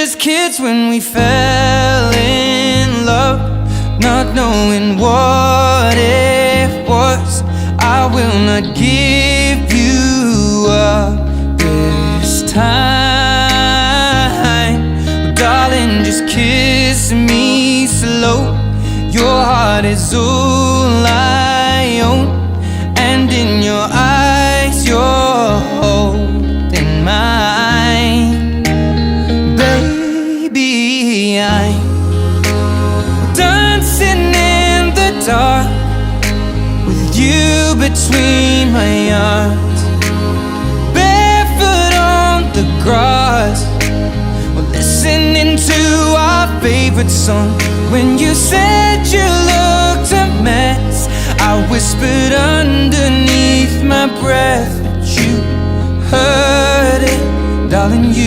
just kids when we fell in love, not knowing what it was. I will not give you up this time. Oh, darling, just kiss me slow. Your heart is all I own, and in your eyes you're holding mine. Baby, I'm dancing in the dark with you between my arms, barefoot on the grass. We're listening to our favorite song. When you said you looked a mess, I whispered underneath my breath, but you heard it, darling. You